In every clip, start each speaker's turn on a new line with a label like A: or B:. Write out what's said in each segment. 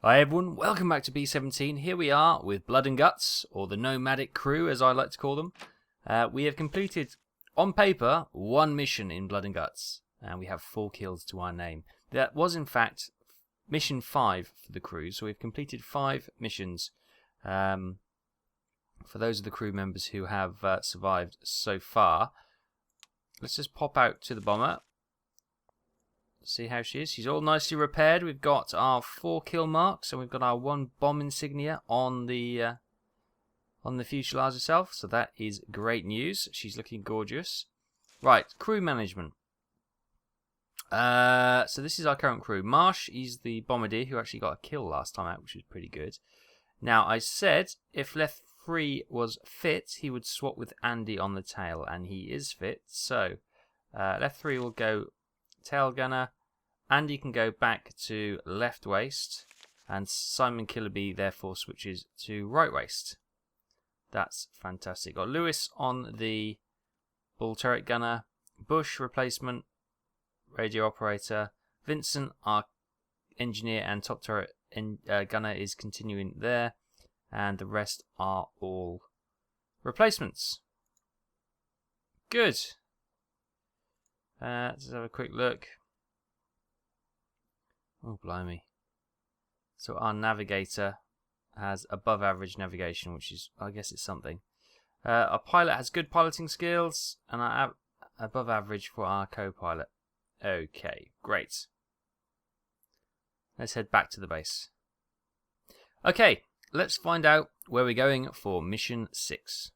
A: Hi everyone, welcome back to B-17. Here we are with Blood and Guts, or the Nomadic Crew as I like to call them. We have completed, on paper, one mission in Blood and Guts, and we have 4 kills to our name. That was in fact mission 5 for the crew, so we've completed 5 missions for those of the crew members who have survived so far. Let's just pop out to the bomber. See how she is. She's all nicely repaired. We've got our 4 kill marks, and we've got our 1 bomb insignia on the fuselage itself. So that is great news. She's looking gorgeous. Right, crew management. So this is our current crew. Marsh, he's the bombardier who actually got a kill last time out, which was pretty good. Now I said if left 3 was fit, he would swap with Andy on the tail, and he is fit. So left 3 will go tail gunner. Andy can go back to left waist, and Simon Killerby therefore switches to right waist. That's fantastic. Got Lewis on the bull turret gunner, Bush replacement, radio operator, Vincent our engineer and top turret gunner is continuing there, and the rest are all replacements. Good. Let's have a quick look. Oh, blimey. So our navigator has above average navigation, which is, I guess it's something. Our pilot has good piloting skills, and our above average for our co-pilot. Okay, great. Let's head back to the base. Okay, let's find out where we're going for mission 6.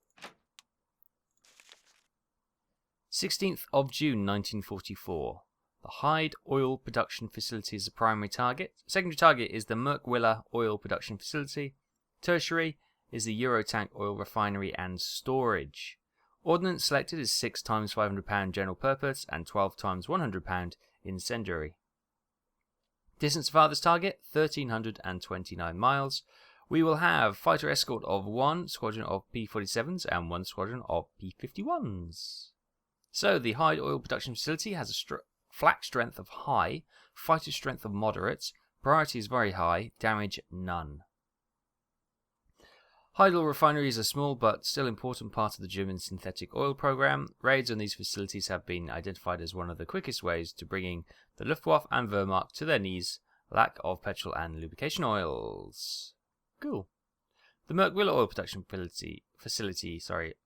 A: 16th of June 1944. The Hyde Oil Production Facility is the primary target. Secondary target is the WWII Oil Production Facility. Tertiary is the Eurotank Oil Refinery and Storage. Ordnance selected is 6 times £500 general purpose and 12 times £100 incendiary. Distance farthest target 1,329 miles. We will have fighter escort of 1 squadron of P-47s and 1 squadron of P-51s. So the Hyde Oil Production Facility has a flak strength of high, fighter strength of moderate, priority is very high, damage none. Hyde Oil Refinery is a small but still important part of the German synthetic oil program. Raids on these facilities have been identified as one of the quickest ways to bringing the Luftwaffe and Wehrmacht to their knees, lack of petrol and lubrication oils. Cool. The WWII Oil Production Facility,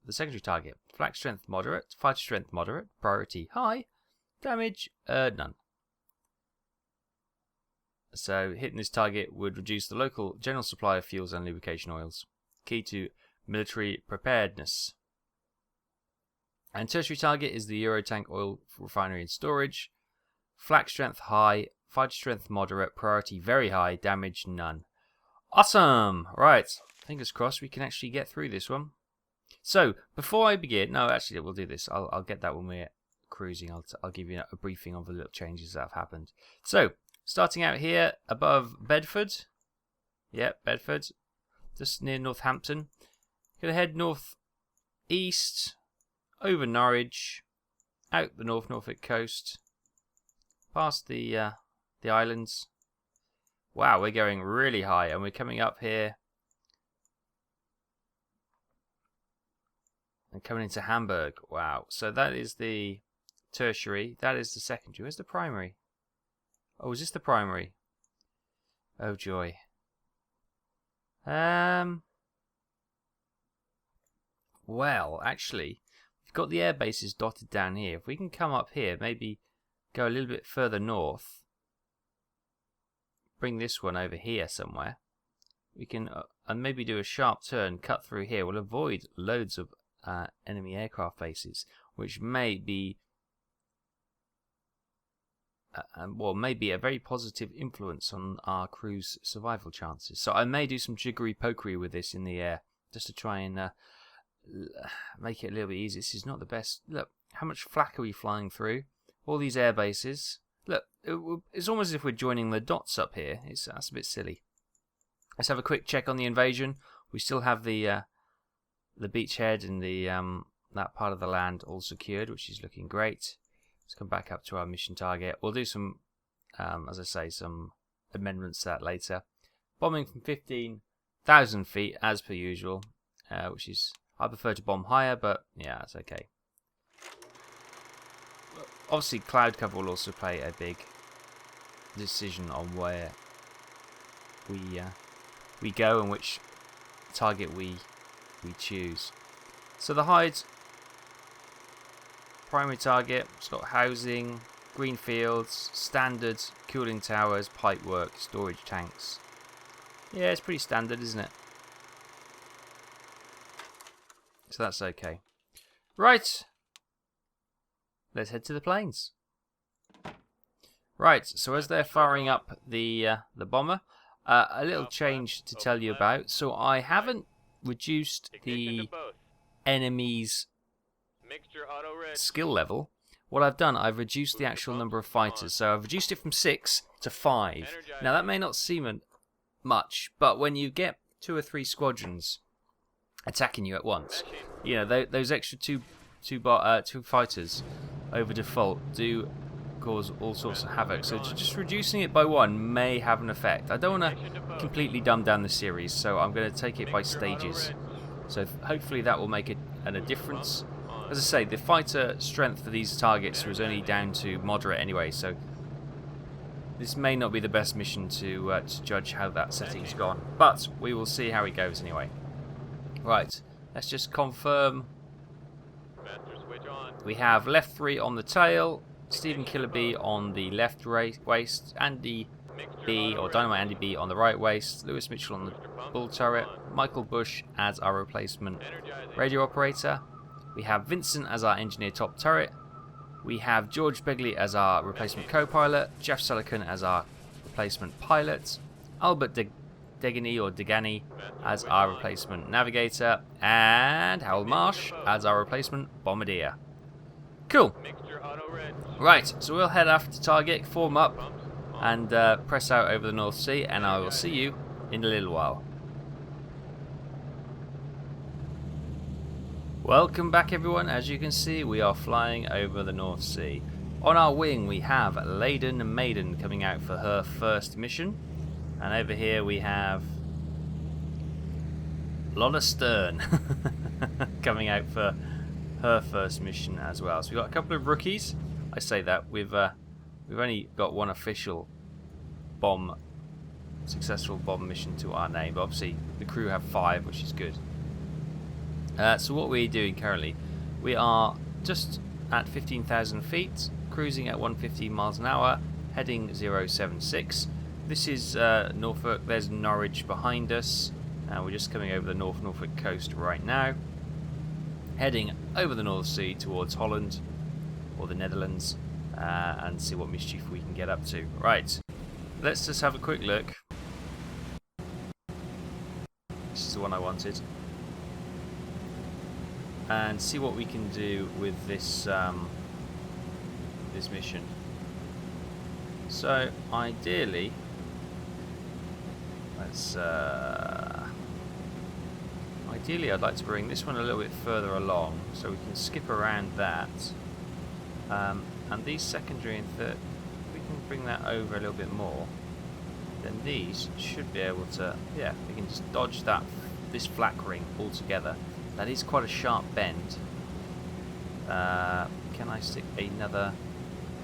A: the secondary target, flak strength moderate, fighter strength moderate, priority high, damage none. So hitting this target would reduce the local general supply of fuels and lubrication oils. Key to military preparedness. And tertiary target is the Eurotank Oil Refinery and Storage. Flak strength high, fighter strength moderate, priority very high, damage none. Awesome! Right, fingers crossed we can actually get through this one. So, before I begin, no, actually we'll do this. I'll get that when we're cruising. I'll give you a briefing of the little changes that have happened. So, starting out here above Bedford. Yep, Bedford. Just near Northampton. Gonna head north east, over Norwich, out the Norfolk coast, past the islands. Wow, we're going really high, and we're coming up here and coming into Hamburg. Wow, so that is the tertiary, that is the secondary. Where's the primary? Oh, is this the primary? Oh joy. Well, actually, we've got the air bases dotted down here. If we can come up here, maybe go a little bit further north, bring this one over here somewhere, we can and maybe do a sharp turn, cut through here. We'll avoid loads of enemy aircraft bases, which may be maybe a very positive influence on our crew's survival chances. So I may do some jiggery-pokery with this in the air, just to try and make it a little bit easier. This is not the best. Look, how much flak are we flying through? All these air bases. Look, it's almost as if we're joining the dots up here. That's a bit silly. Let's have a quick check on the invasion. We still have the beachhead and the that part of the land all secured, which is looking great. Let's come back up to our mission target. We'll do some, as I say, some amendments to that later. bombing from 15,000 feet as per usual, which is, I prefer to bomb higher, but yeah, that's okay. Obviously, cloud cover will also play a big decision on where we go and which target we choose. So the hide's primary target, it's got housing, green fields, standard cooling towers, pipework, storage tanks. Yeah, it's pretty standard, isn't it? So that's okay. Right, let's head to the planes. Right, so as they're firing up the bomber, a little change to tell you about. So I haven't reduced the enemy's skill level. What I've done, I've reduced the actual number of fighters. So I've reduced it from 6 to 5. Now that may not seem much, but when you get 2 or 3 squadrons attacking you at once, you know, those extra two fighters over default do cause all sorts of havoc. So just reducing it by 1 may have an effect. I don't want to completely dumb down the series, so I'm going to take it by stages. So hopefully that will make a difference. As I say, the fighter strength for these targets was only down to moderate anyway, so this may not be the best mission to judge how that setting's gone. But we will see how it goes anyway. Right, let's just confirm. We have left 3 on the tail, Stephen Killerby on the left waist, Andy B, or Dynamite Andy B on the right waist, Lewis Mitchell on the bull turret, Michael Bush as our replacement radio operator. We have Vincent as our engineer top turret. We have George Begley as our replacement co-pilot, Jeff Selican as our replacement pilot, Albert Degani as our replacement navigator, and Howell Marsh as our replacement bombardier. Cool. Right, so we'll head after target, form up, and press out over the North Sea, and I will see you in a little while. Welcome back everyone. As you can see, we are flying over the North Sea. On our wing we have Leyden Maiden coming out for her first mission, and over here we have Lola Stern coming out for her first mission as well. So we've got a couple of rookies. I say that we've only got 1 official successful bomb mission to our name, but obviously the crew have 5, which is good. So what we're doing currently, we are just at 15,000 feet, cruising at 115 miles an hour, heading 076. This is Norfolk. There's Norwich behind us. We're just coming over the Norfolk coast right now, heading over the North Sea towards Holland or the Netherlands, and see what mischief we can get up to. Right, let's just have a quick look. This is the one I wanted. And see what we can do with this this mission. So ideally, ideally I'd like to bring this one a little bit further along so we can skip around that. And these secondary and third, we can bring that over a little bit more. Then these should be able to, yeah, we can just dodge this flak ring altogether. That is quite a sharp bend. Can I stick another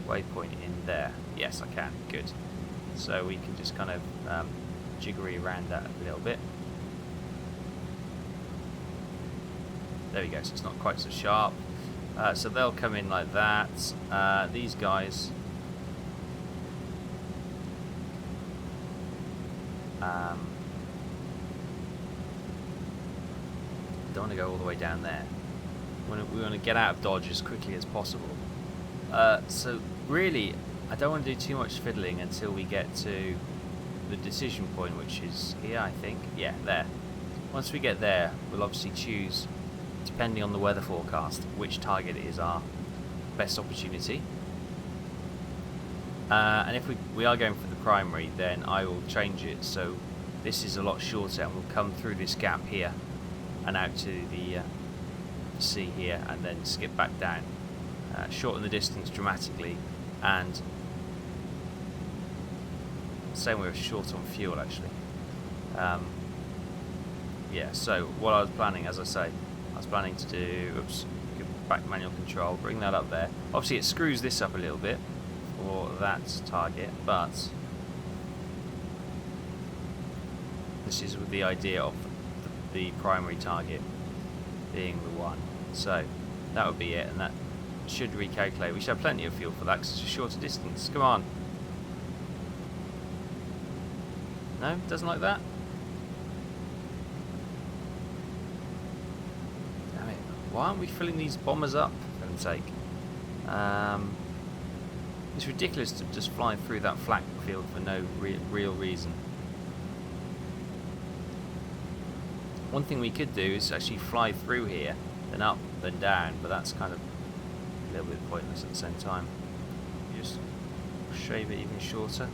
A: waypoint in there? Yes, I can. Good. So we can just kind of jiggery around that a little bit. There we go. So it's not quite so sharp. So they'll come in like that. These guys. Don't want to go all the way down there. We want to get out of Dodge as quickly as possible. So really, I don't want to do too much fiddling until we get to the decision point, which is here, I think. Yeah, there. Once we get there, we'll obviously choose, depending on the weather forecast, which target is our best opportunity. And if we are going for the primary, then I will change it so this is a lot shorter and we'll come through this gap here and out to the sea here, and then skip back down. Shorten the distance dramatically, and same way we're short on fuel actually. Yeah, so what I was planning, as I say, I was planning to do, oops, back manual control, bring that up there. Obviously it screws this up a little bit for that target, but this is with the idea of the primary target being the one. So that would be it, and that should recalculate. We should have plenty of fuel for that because it's a shorter distance. Come on. No? Doesn't like that? Damn it. Why aren't we filling these bombers up, for heaven's sake? It's ridiculous to just fly through that flak field for no real reason. One thing we could do is actually fly through here, then up, then down, but that's kind of a little bit pointless at the same time. Just shave it even shorter.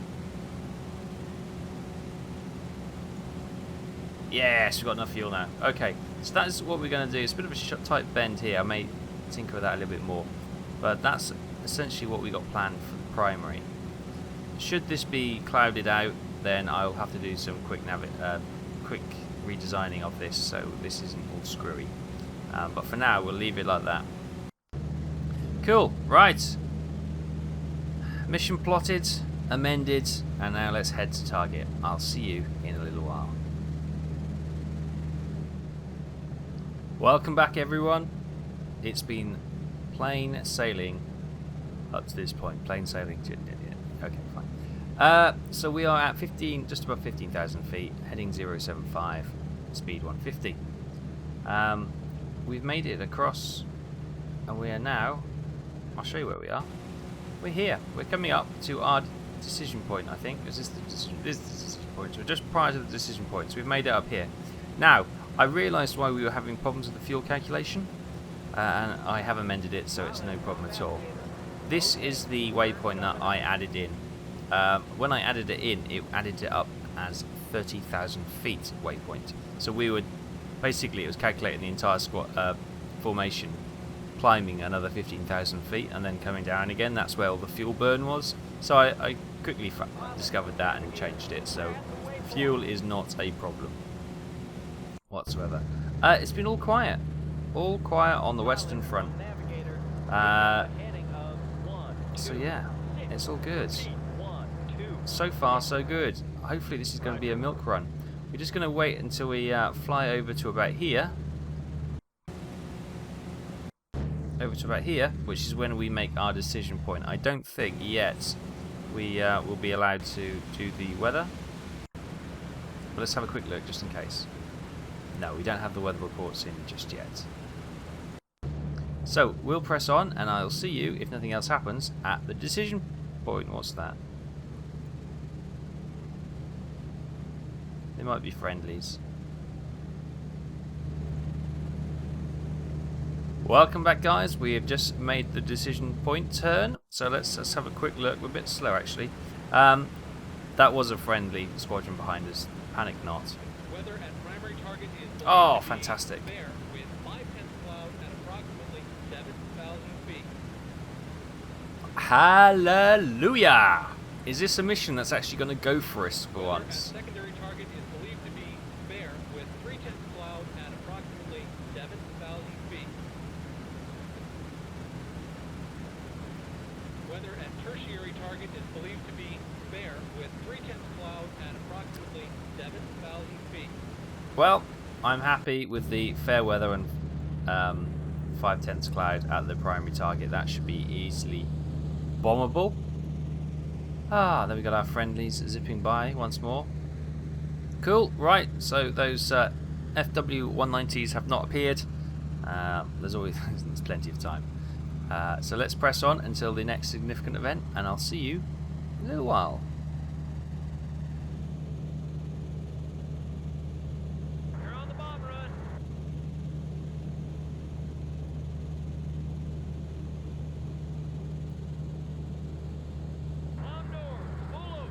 A: Yes, we've got enough fuel now. Okay, so that's what we're going to do. It's a bit of a tight bend here. I may tinker with that a little bit more, but that's essentially what we got planned for the primary. Should this be clouded out, then I'll have to do some quick redesigning of this, so this isn't all screwy. But for now, we'll leave it like that. Cool. Right. Mission plotted, amended, and now let's head to target. I'll see you in a little while. Welcome back, everyone. It's been plain sailing up to this point. Plain sailing. Okay, fine. So we are at just above 15,000 feet, heading 075, speed 150. We've made it across, and we are now. I'll show you where we are. We're here. We're coming up to our decision point. I think is this the decision point? We're just prior to the decision point, so we've made it up here. Now, I realised why we were having problems with the fuel calculation, and I have amended it, so it's no problem at all. This is the waypoint that I added in. When I added it in, it added it up as 30,000 feet waypoint. So we would basically, it was calculating the entire squad formation, climbing another 15,000 feet, and then coming down again. That's where all the fuel burn was. So I quickly discovered that and changed it. So fuel is not a problem whatsoever. It's been all quiet on the western front. So yeah, it's all good. So far, so good. Hopefully this is going to be a milk run. We're just going to wait until we fly over to about here. Which is when we make our decision point. I don't think yet we will be allowed to do the weather. But let's have a quick look just in case. No, we don't have the weather reports in just yet. So we'll press on, and I'll see you, if nothing else happens, at the decision point. What's that? They might be friendlies. Welcome back, guys. We have just made the decision point turn. So let's have a quick look. We're a bit slow, actually. That was a friendly squadron behind us. Panic not. Oh, fantastic. Hallelujah! Is this a mission that's actually going to go for us for once?
B: Secondary target is believed to be fair with 3/10 cloud at approximately 7,000 feet. Weather at tertiary target is believed to be fair with 3/10 cloud at approximately 7,000 feet.
A: Well, I'm happy with the fair weather and 5/10 cloud at the primary target. That should be easily bombable. Ah, there we got our friendlies zipping by once more. Cool, right, so those FW-190s have not appeared. There's plenty of time. So let's press on until the next significant event, and I'll see you in a little while.
B: You're on the bomb run. Bomb doors, full open.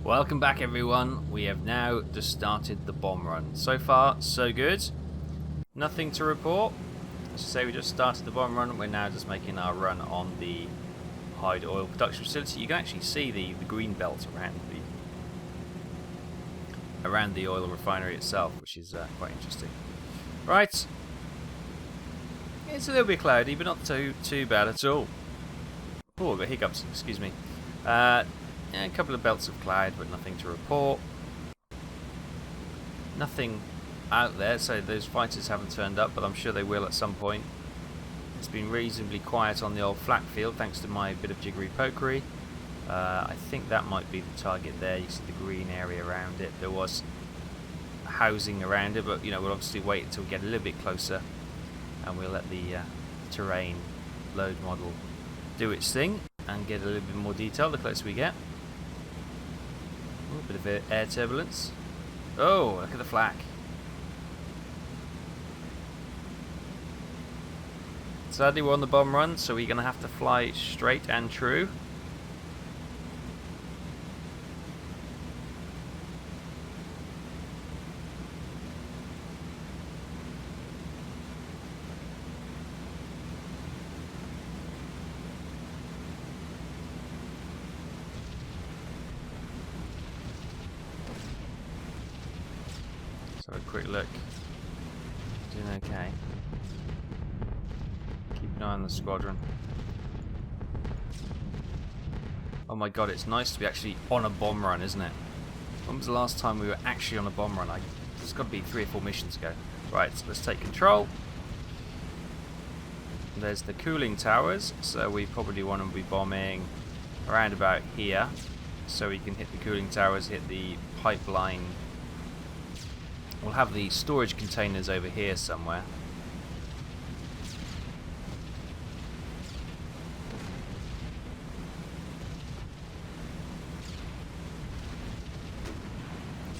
A: Welcome back everyone, we have now just started the bomb run. So far, so good. Nothing to report. As I say, we just started the bomb run, we're now just making our run on the Hyde oil production facility. You can actually see the green belt around the oil refinery itself, which is quite interesting. Right, it's a little bit cloudy, but not too bad at all. Oh, I've got hiccups, excuse me. Yeah, a couple of belts of cloud, but nothing to report. Nothing out there, so those fighters haven't turned up, but I'm sure they will at some point. It's been reasonably quiet on the old flak field, thanks to my bit of jiggery pokery. I think that might be the target there. You see the green area around it. There was housing around it, but you know, we'll obviously wait until we get a little bit closer, and we'll let the terrain load model do its thing and get a little bit more detail the closer we get. A bit of air turbulence. Oh, look at the flak. Sadly, we're on the bomb run, so we're going to have to fly straight and true. So a quick look. Doing okay. Keep an eye on the squadron. Oh my god, it's nice to be actually on a bomb run, isn't it? When was the last time we were actually on a bomb run? It's got to be 3 or 4 missions ago. Right, so let's take control. There's the cooling towers, so we probably want to be bombing around about here, so we can hit the cooling towers, hit the pipeline. We'll have the storage containers over here somewhere.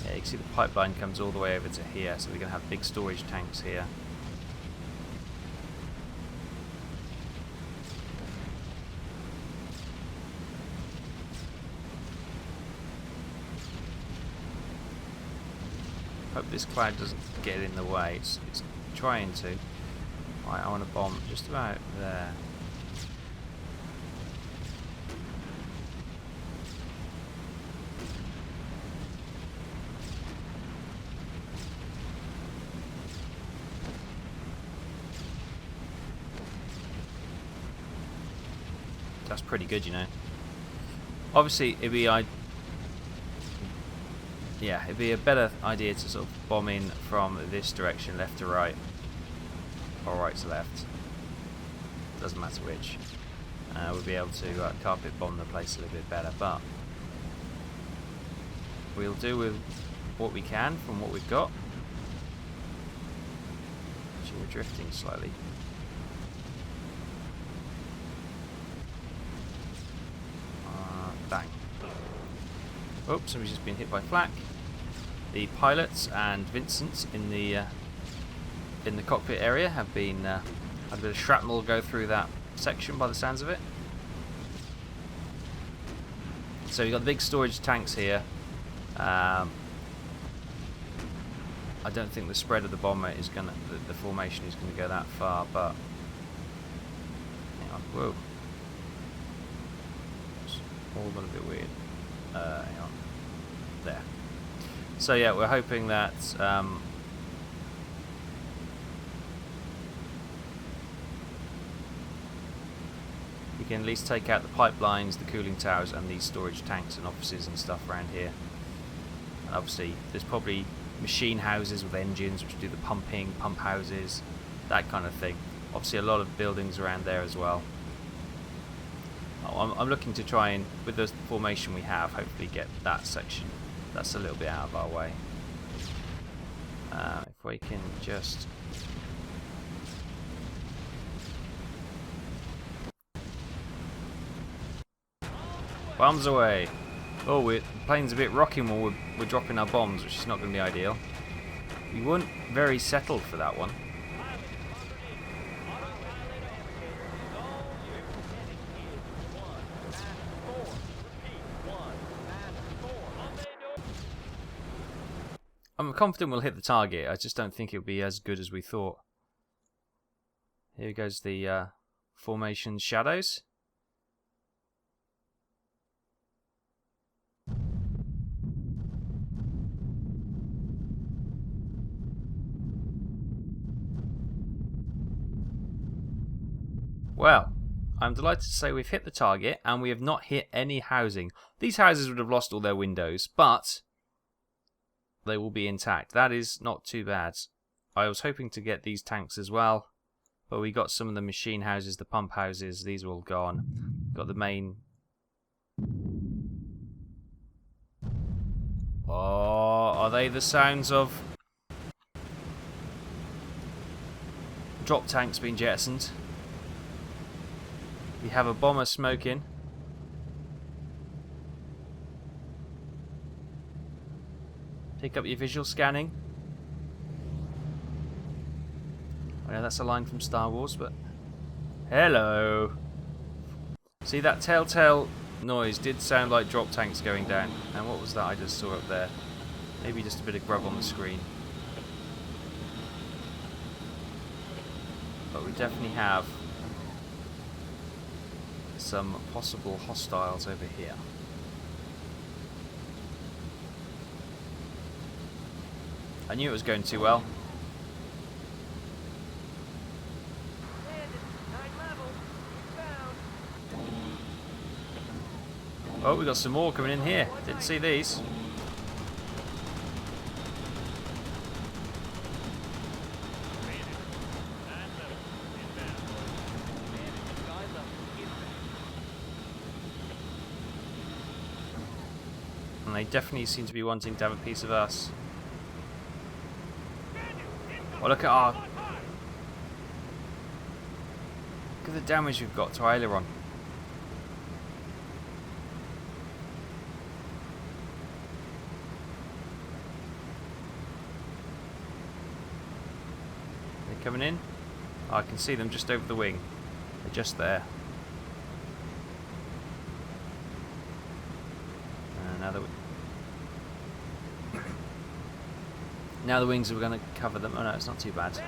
A: Yeah, you can see the pipeline comes all the way over to here, so we're going to have big storage tanks here. Hope this cloud doesn't get in the way. It's trying to. Right, I want to bomb just about there. That's pretty good, you know. Obviously, it'd be it'd be a better idea to sort of bomb in from this direction, left to right, or right to left. Doesn't matter which. We'll be able to carpet bomb the place a little bit better, but we'll do with what we can from what we've got. Actually, we're drifting slightly. Bang. Oh, somebody's just been hit by flak. The pilots and Vincent in the cockpit area have been had a bit of shrapnel go through that section by the sounds of it. So we've got the big storage tanks here. I don't think the spread of the bomber is gonna, the formation is gonna go that far, but hang on, whoa, it's all a little bit weird. Hang on. There. So yeah, we're hoping that we can at least take out the pipelines, the cooling towers, and these storage tanks and offices and stuff around here. And obviously, there's probably machine houses with engines which do the pumping, pump houses, that kind of thing. Obviously, a lot of buildings around there as well. I'm looking to try and, with the formation we have, hopefully get that section that's a little bit out of our way. If we can just... bombs away! Oh, the plane's a bit rocking while we're dropping our bombs, which is not going to be ideal. We weren't very settled for that one. I'm confident we'll hit the target. I just don't think it'll be as good as we thought. Here goes the formation shadows. Well, I'm delighted to say we've hit the target and we have not hit any housing. These houses would have lost all their windows, but they will be intact. That is not too bad. I was hoping to get these tanks as well, but we got some of the machine houses, the pump houses, these are all gone. Got the main... Oh, are they the sounds of drop tanks being jettisoned? We have a bomber smoking. Pick up your visual scanning. I know that's a line from Star Wars, but... Hello! See, that telltale noise did sound like drop tanks going down. And what was that I just saw up there? Maybe just a bit of grub on the screen. But we definitely have some possible hostiles over here. I knew it was going too well. Oh, we got some more coming in here. Didn't see these. And they definitely seem to be wanting to have a piece of us. Oh, look at the damage we've got to our aileron. They're coming in. Oh, I can see them just over the wing. They're just there. Now the wings are going to cover them. Oh no, it's not too bad.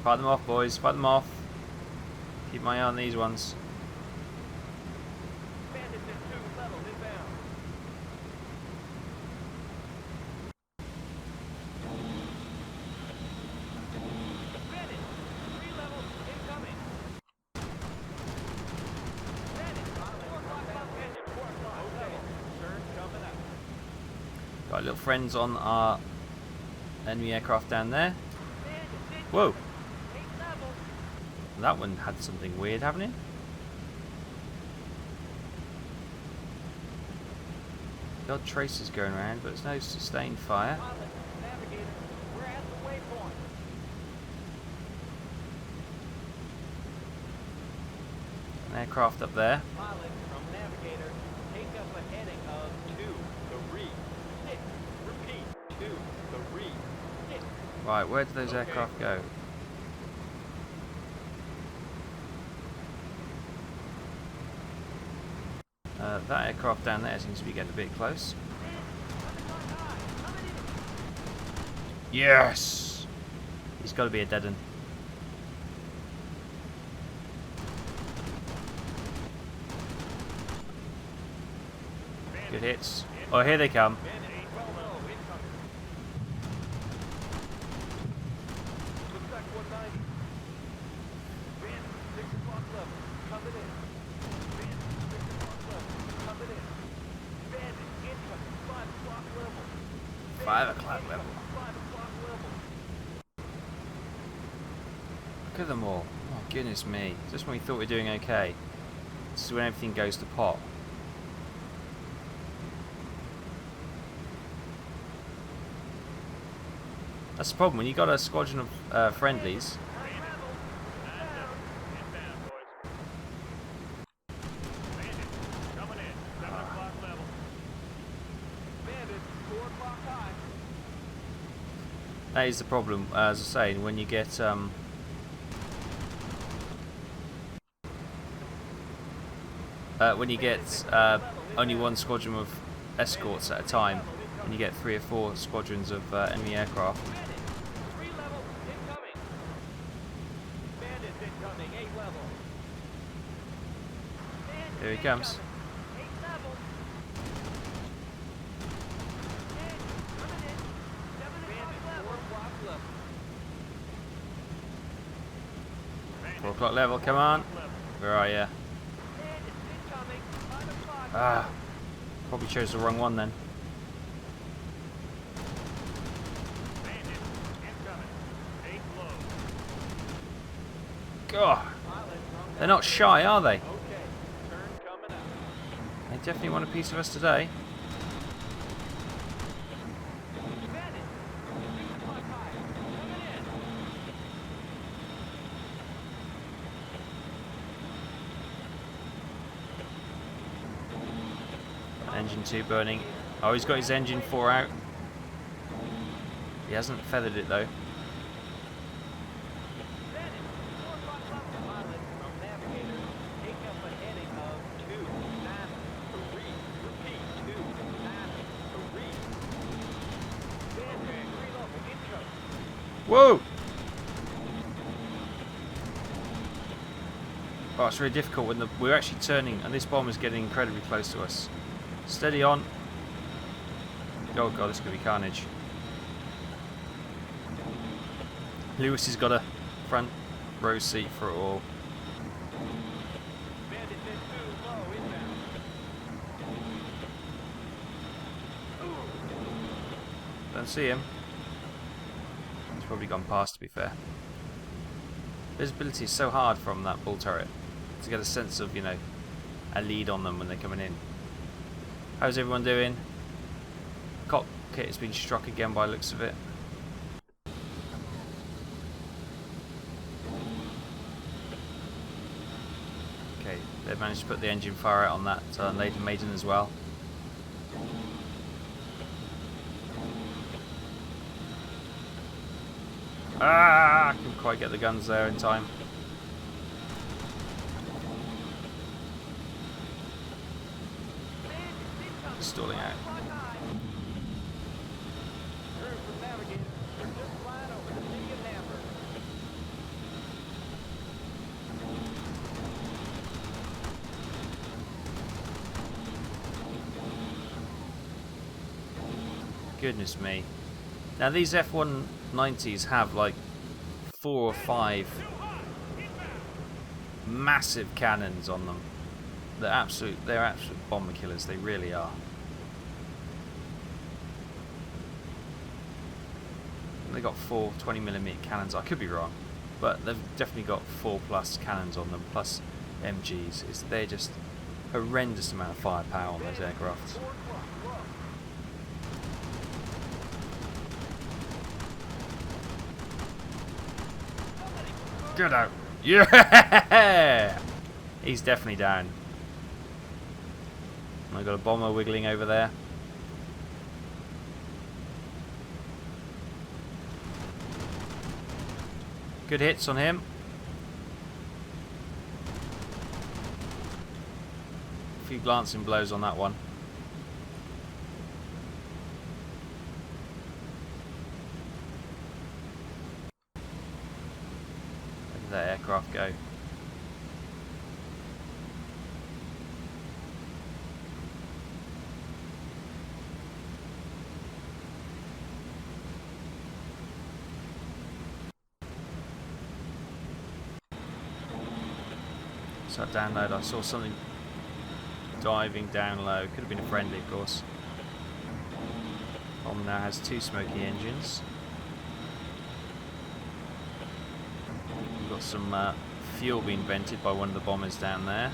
A: Fight them off, boys. Fight them off. Keep my eye on these ones. Got little friends on our enemy aircraft down there. Whoa! That one had something weird happening. The odd traces going around, but there's no sustained fire. An aircraft up there. Right, where do those aircraft go? That aircraft down there seems to be getting a bit close. Yes! He's got to be a dead one. Good hits. Oh, here they come. Look at them all. Oh goodness me. Just when we thought we were doing okay. This is when everything goes to pot. That's the problem. When you got a squadron of friendlies. That is the problem, as I say, when you get only one squadron of escorts at a time, and you get 3 or 4 squadrons of enemy aircraft.
B: Three level incoming. Bandits incoming, 8 level.
A: Here he comes.
B: 8 level. Coming in.
A: 4 o'clock level, come on. Where are you? Ah, probably chose the wrong one then. God, they're not shy, are they? They definitely want a piece of us today. Engine 2 burning. Oh, he's got his engine 4 out. He hasn't feathered it though. Whoa! Oh, it's really difficult when we're actually turning and this bomb is getting incredibly close to us. Steady on. Oh god, this could be carnage. Lewis has got a front row seat for it all. Don't see him. He's probably gone past, to be fair. Visibility is so hard from that bull turret to get a sense of, you know, a lead on them when they're coming in. How's everyone doing? Cockpit has been struck again by the looks of it. Okay, they've managed to put the engine fire out on that laden maiden as well. Ah! I couldn't quite get the guns there in time. Stalling out. Goodness me. Now these F-190s have like 4 or 5 massive cannons on them. They're absolute bomber killers, they really are. They got 4 20mm cannons. I could be wrong, but they've definitely got 4+ cannons on them, plus MGs. They're just horrendous amount of firepower on those aircraft. Get out! Yeah! He's definitely down. I've got a bomber wiggling over there. Good hits on him. A few glancing blows on that one. Where did that aircraft go? So download, I saw something diving down low. Could have been a friendly, of course. Bomb now has 2 smoky engines. We've got some fuel being vented by one of the bombers down there.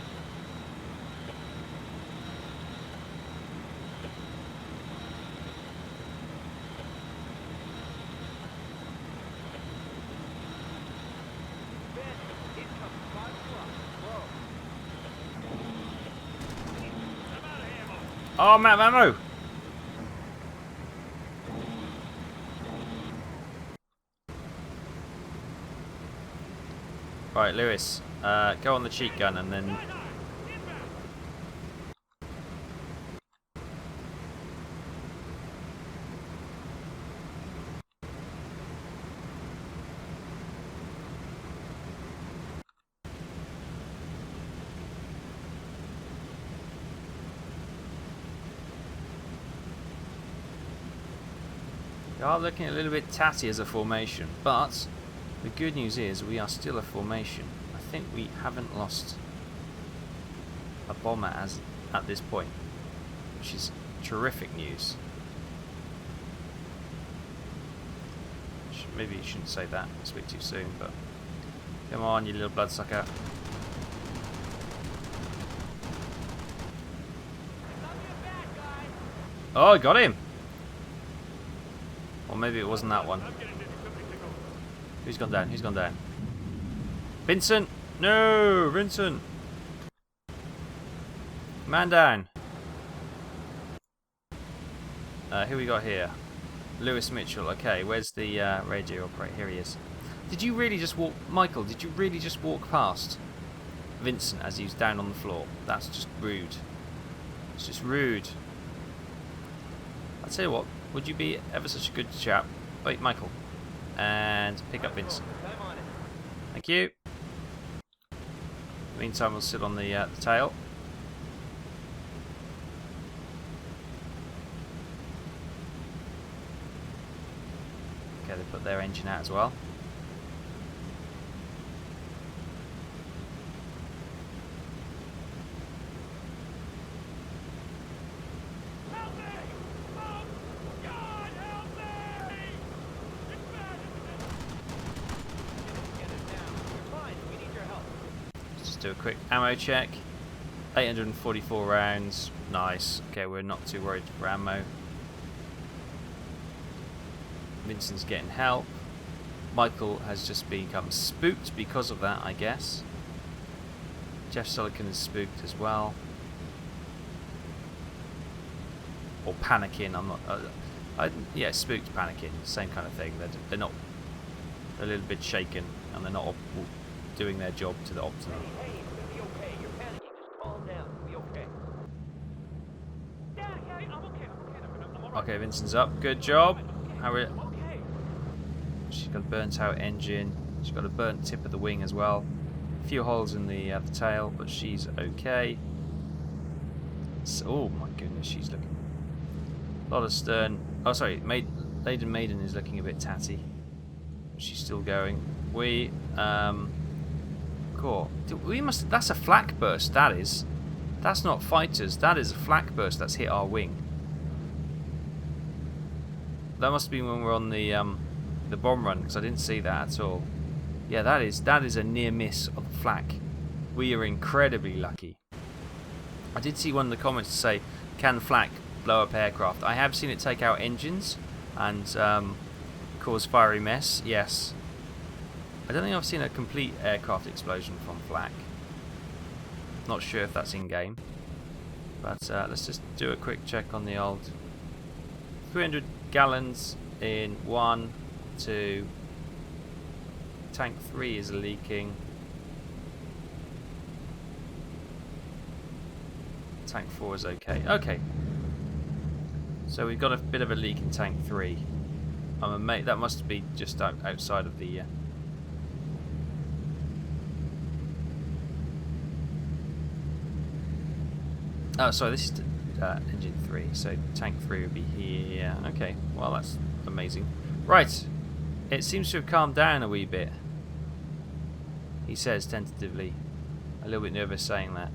A: Oh, I'm out of ammo! Right, Lewis, go on the cheat gun and then... We are looking a little bit tatty as a formation, but the good news is we are still a formation. I think we haven't lost a bomber at this point, which is terrific news. Maybe you shouldn't say that, it's a bit too soon, but come on, you little bloodsucker. Oh, I got him! Or maybe it wasn't that one. Who's gone down? Who's gone down? Vincent! No! Vincent! Man down! Who we got here? Lewis Mitchell. Okay, where's the radio operator? Here he is. Did you really just walk... Michael, did you really just walk past Vincent as he was down on the floor? That's just rude. It's just rude. I'll tell you what, would you be ever such a good chap? Wait, Michael. And pick up Vincent. Thank you. Meantime, we'll sit on the tail. Okay, they put their engine out as well. Do a quick ammo check. 844 rounds. Nice. Okay, we're not too worried for ammo. Vincent's getting help. Michael has just become spooked because of that, I guess. Jeff Sullivan is spooked as well. Or panicking. I'm not. Yeah, spooked, panicking. Same kind of thing. They're not. They're a little bit shaken, and they're not doing their job to the optimum.
C: Hey, it's gonna be okay. You're panicking. Just calm down. It'll be okay. Yeah, I'm okay. I'm alright.
A: Okay, Vincent's up. Good job. How are
C: I'm okay.
A: She's got a burnt out engine. She's got a burnt tip of the wing as well. A few holes in the tail, but she's okay. So, oh my goodness, she's looking. A lot of stern. Oh, sorry, Lady Maiden is looking a bit tatty. She's still going. Cool. We must. That's a flak burst. That is. That's not fighters. That is a flak burst that's hit our wing. That must have been when we're on the bomb run, because I didn't see that at all. Yeah, that is a near miss of the flak. We are incredibly lucky. I did see one of the comments say, "Can flak blow up aircraft?" I have seen it take out engines and cause fiery mess. Yes. I don't think I've seen a complete aircraft explosion from flak. Not sure if that's in game, but let's just do a quick check on the old 300 gallons in 1, 2. Tank 3 is leaking. Tank 4 is okay. Okay. So we've got a bit of a leak in tank 3. That must be just outside of the. Oh, sorry. This is engine 3. So tank 3 would be here. Okay. Well, that's amazing. Right. It seems to have calmed down a wee bit. He says tentatively. A little bit nervous saying that.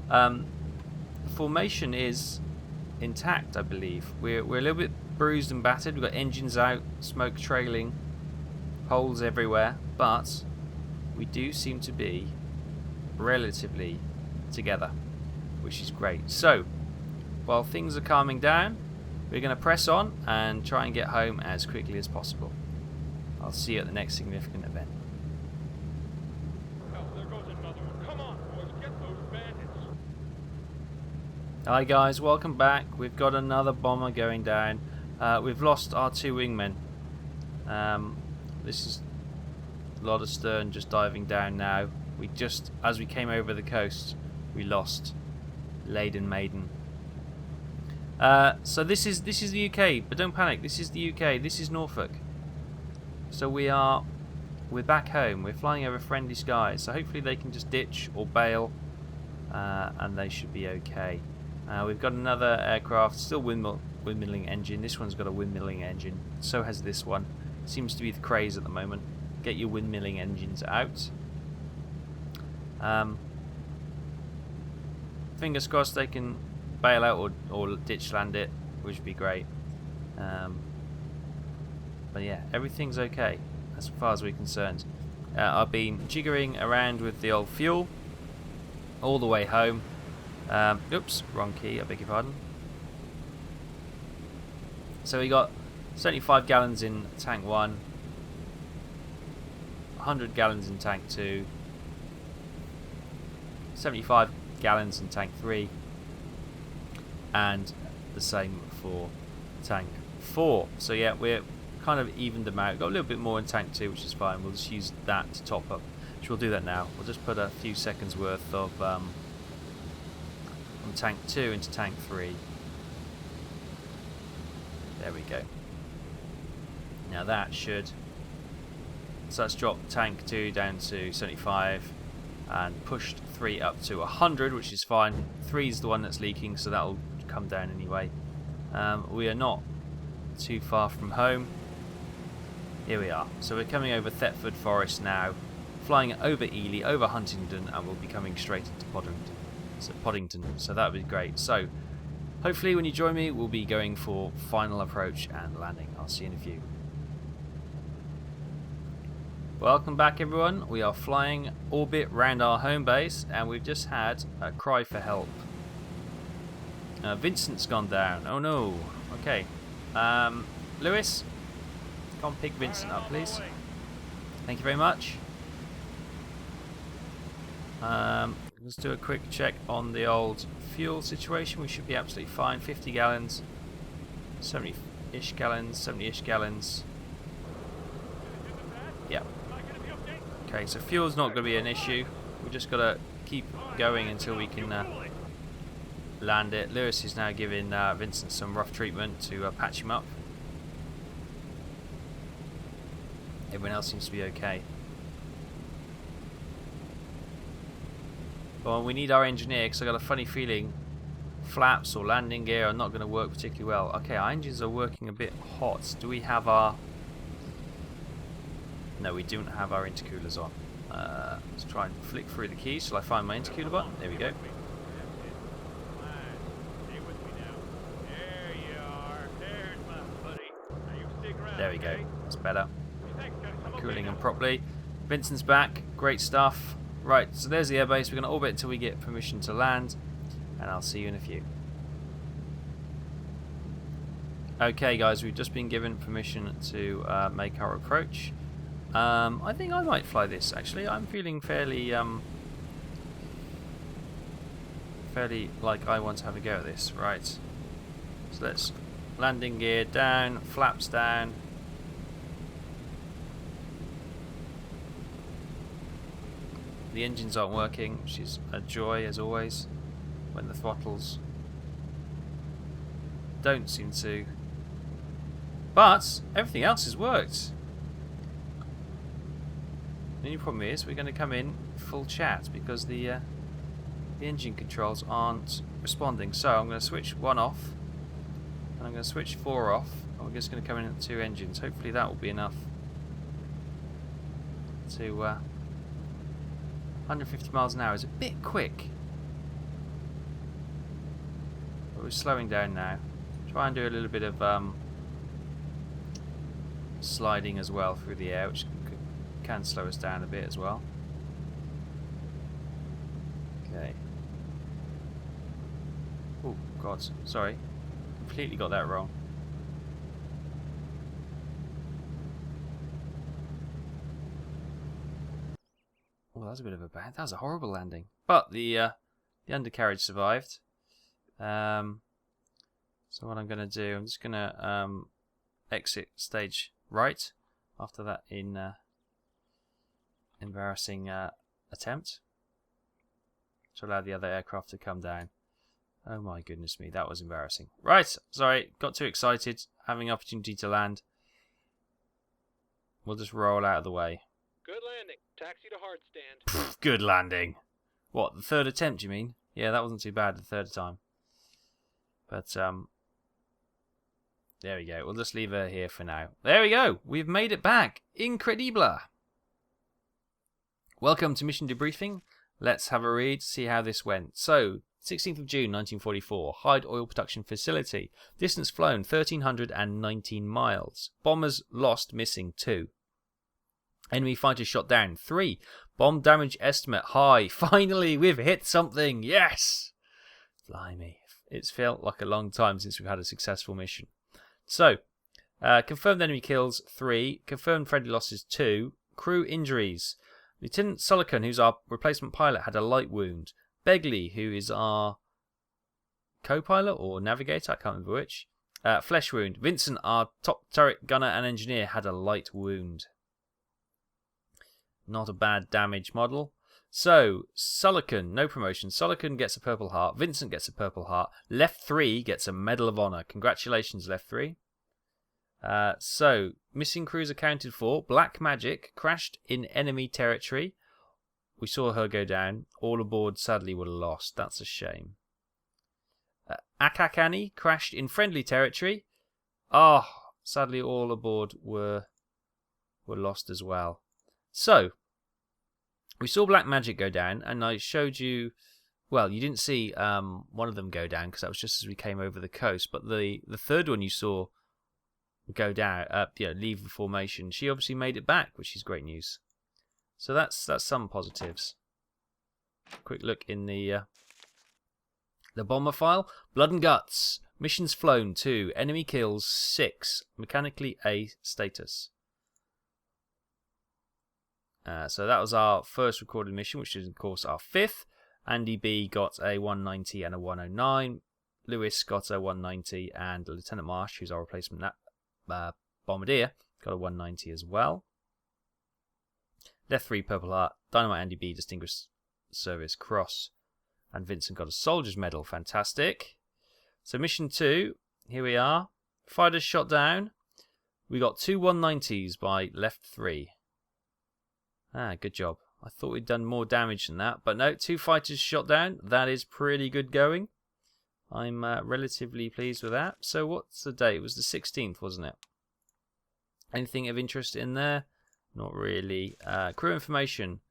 A: The formation is intact, I believe. We're a little bit bruised and battered. We've got engines out, smoke trailing, holes everywhere, but we do seem to be relatively together, which is great. So, while things are calming down, we're going to press on and try and get home as quickly as possible. I'll see you at the next significant event.
B: Oh, there goes another one. Come on, boys, get those bandits.
A: Hi guys, welcome back. We've got another bomber going down. We've lost our 2 wingmen. This is a lot of stern just diving down now. As we came over the coast, we lost Lady Maiden. So this is the UK, but don't panic. This is the UK. This is Norfolk. So we're back home. We're flying over friendly skies. So hopefully they can just ditch or bail, and they should be okay. We've got another aircraft, still windmilling engine. This one's got a windmilling engine. So has this one. Seems to be the craze at the moment. Get your windmilling engines out. Fingers crossed they can bail out or ditch land it, which would be great. But yeah, everything's okay as far as we're concerned. I've been jiggering around with the old fuel all the way home. Oops, wrong key, I beg your pardon. So we got 75 gallons in tank 1, 100 gallons in tank 2, 75 gallons in tank 3, and the same for tank 4. So yeah, we're kind of evened them out. Got a little bit more in tank 2, which is fine. We'll just use that to top up, which we'll do that now. We'll just put a few seconds worth of from tank 2 into tank 3. There we go. Now that should, so that's dropped tank 2 down to 75 and pushed 3 up to 100, which is fine. 3 is the one that's leaking, so that'll come down anyway. We are not too far from home. Here we are. So we're coming over Thetford Forest now, flying over Ely, over Huntingdon, and we'll be coming straight into Poddington. So that would be great. So hopefully when you join me, we'll be going for final approach and landing. I'll see you in a few. Welcome back, everyone. We are flying orbit round our home base, and we've just had a cry for help. Vincent's gone down. Oh no. Okay. Lewis, come pick Vincent up, please. Thank you very much. Let's do a quick check on the old fuel situation. We should be absolutely fine. 50 gallons, 70-ish gallons, 70-ish gallons. Yeah. Okay, so fuel's not going to be an issue. We've just got to keep going until we can land it. Lewis is now giving Vincent some rough treatment to patch him up. Everyone else seems to be okay. Well, we need our engineer because I got a funny feeling flaps or landing gear are not going to work particularly well. Okay, our engines are working a bit hot. Do we have our... No, we don't have our intercoolers on. Let's try and flick through the keys. Shall I find my intercooler button? There we go. There we go. That's better. Cooling them properly. Vincent's back. Great stuff. Right, so there's the airbase. We're going to orbit until we get permission to land, and I'll see you in a few. Okay, guys, we've just been given permission to make our approach. I think I might fly this, actually. I'm feeling fairly like I want to have a go at this. Right. So let's landing gear down, flaps down. The engines aren't working, which is a joy as always when the throttles don't seem to. But everything else has worked. The only problem is we're going to come in full chat because the engine controls aren't responding. So I'm going to switch 1 off, and I'm going to switch 4 off, and we're just going to come in at 2 engines. Hopefully that will be enough to 150 miles an hour is a bit quick, but we're slowing down now. Try and do a little bit of sliding as well through the air, which can slow us down a bit as well. Okay. Oh God, sorry, completely got that wrong. Well, that was a bit of a bad. That was a horrible landing. But the undercarriage survived. So what I'm going to do, I'm just going to exit stage right after that embarrassing attempt to allow the other aircraft to come down. Oh my goodness me, that was embarrassing. Right, sorry, got too excited having opportunity to land. We'll just roll out of the way.
B: Good landing. Taxi to hard stand.
A: Pfft, good landing. What, the third attempt you mean? Yeah, that wasn't too bad the third time. But there we go. We'll just leave her here for now. There we go. We've made it back. Incredible. Welcome to Mission Debriefing. Let's have a read, see how this went. So, 16th of June 1944, Hyde Oil Production Facility. Distance flown 1,319 miles. Bombers lost, missing 2. Enemy fighters shot down 3. Bomb damage estimate high. Finally, we've hit something. Yes! Blimey. It's felt like a long time since we've had a successful mission. So, confirmed enemy kills 3. Confirmed friendly losses 2. Crew injuries. Lieutenant Sullivan, who's our replacement pilot, had a light wound. Begley, who is our co-pilot or navigator, I can't remember which, flesh wound. Vincent, our top turret gunner and engineer, had a light wound. Not a bad damage model. So, Sullivan, no promotion. Sullivan gets a Purple Heart. Vincent gets a Purple Heart. Left 3 gets a Medal of Honor. Congratulations, Left 3. So, missing crews accounted for. Black Magic crashed in enemy territory. We saw her go down. All aboard sadly were lost. That's a shame. Akakani crashed in friendly territory. Oh, sadly all aboard were lost as well. So, we saw Black Magic go down, and I showed you... Well, you didn't see one of them go down, because that was just as we came over the coast. But the third one you saw go down, leave the formation. She obviously made it back, which is great news. So that's some positives. Quick look in the bomber file. Blood and Guts. Missions flown 2. Enemy kills 6. Mechanically A status. So that was our first recorded mission, which is of course our 5th. Andy B got a 190 and a 109. Lewis got a 190, and Lieutenant Marsh, who's our replacement bombardier, got a 190 as well. Left 3 Purple Heart. Dynamite Andy B Distinguished Service Cross, and Vincent got a Soldier's Medal. Fantastic. So mission 2, here we are. Fighters shot down. We got 2 190s by Left 3. Good job. I thought we'd done more damage than that, but no, 2 fighters shot down. That is pretty good going. I'm relatively pleased with that. So what's the date? It was the 16th, wasn't it? Anything of interest in there? Not really. Crew information.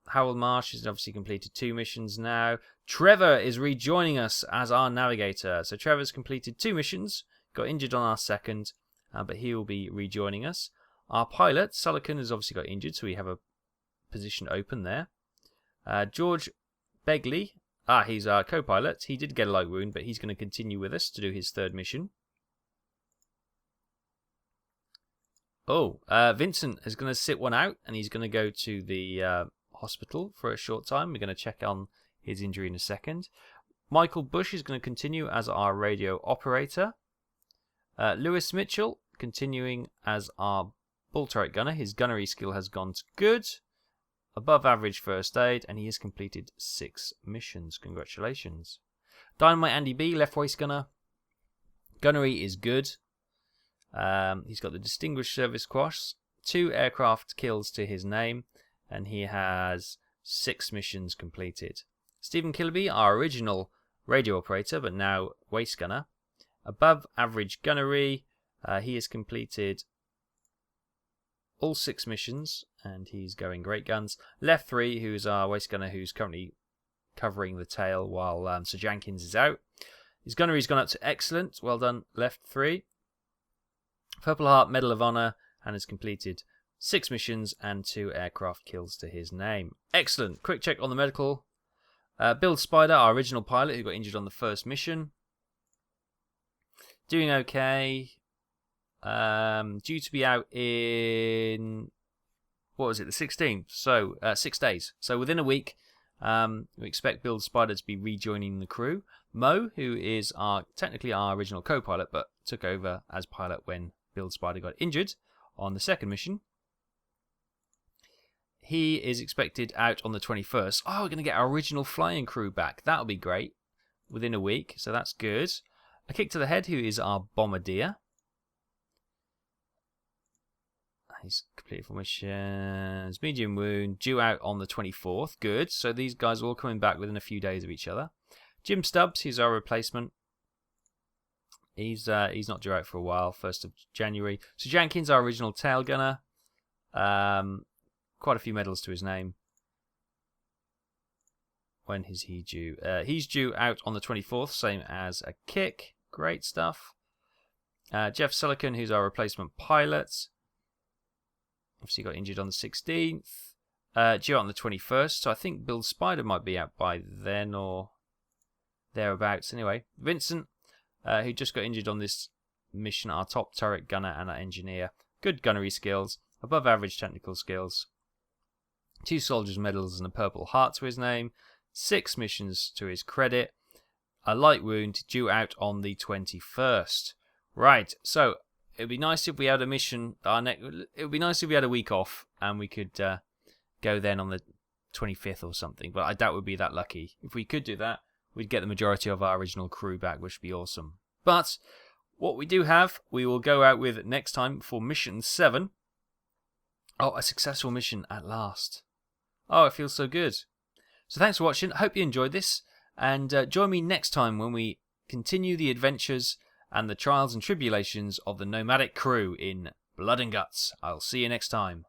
A: Harold Marsh has obviously completed 2 missions now. Trevor is rejoining us as our navigator. So Trevor's completed 2 missions. Got injured on our 2nd, but he will be rejoining us. Our pilot, Sullivan, has obviously got injured, so we have a position open there. George Begley, he's our co-pilot. He did get a light wound, but he's going to continue with us to do his 3rd mission. Vincent is going to sit one out, and he's going to go to the hospital for a short time. We're going to check on his injury in a second. Michael Bush is going to continue as our radio operator. Lewis Mitchell continuing as our bull turret gunner. His gunnery skill has gone to good. Above average first aid, and he has completed 6 missions. Congratulations. Dynamite Andy B, left waist gunner. Gunnery is good. He's got the Distinguished Service Cross, 2 aircraft kills to his name, and he has 6 missions completed. Stephen Kilby, our original radio operator, but now waist gunner. Above average gunnery. He has completed all 6 missions, and he's going great guns. Left 3, who's our waist gunner, who's currently covering the tail while Sir Jenkins is out. His gunnery's gone up to excellent. Well done, Left 3. Purple Heart, Medal of Honor, and has completed 6 missions and 2 aircraft kills to his name. Excellent. Quick check on the medical. Bill Spider, our original pilot, who got injured on the 1st mission. Doing okay. Due to be out in, what was it, the 16th? So 6 days. So within a week, we expect Bill Spider to be rejoining the crew. Mo, who is technically our original co-pilot, but took over as pilot when Bill Spider got injured on the 2nd mission. He is expected out on the 21st. Oh, we're going to get our original flying crew back. That'll be great. Within a week, so that's good. A Kick to the Head, who is our bombardier. He's completed 4 missions. Medium wound, due out on the 24th. Good. So these guys are all coming back within a few days of each other. Jim Stubbs, he's our replacement. He's not due out for a while, 1st of January. So Jankin's our original tail gunner. Quite a few medals to his name. When is he due? He's due out on the 24th, same as a kick. Great stuff. Jeff Silicon, who's our replacement pilot. Obviously got injured on the 16th. Due out on the 21st, so I think Bill Spider might be out by then or thereabouts. Anyway, Vincent, who just got injured on this mission, our top turret gunner and our engineer. Good gunnery skills, above average technical skills. 2 soldiers' medals and a Purple Heart to his name. 6 missions to his credit. A light wound, due out on the 21st. Right, so it'd be nice if we had a mission. It would be nice if we had a week off and we could go then on the 25th or something. But I doubt we'd be that lucky. If we could do that, we'd get the majority of our original crew back, which would be awesome. But what we do have, we will go out with next time for mission 7. Oh, a successful mission at last. Oh, it feels so good. So thanks for watching. I hope you enjoyed this. And join me next time when we continue the adventures and the trials and tribulations of the nomadic crew in Blood and Guts. I'll see you next time.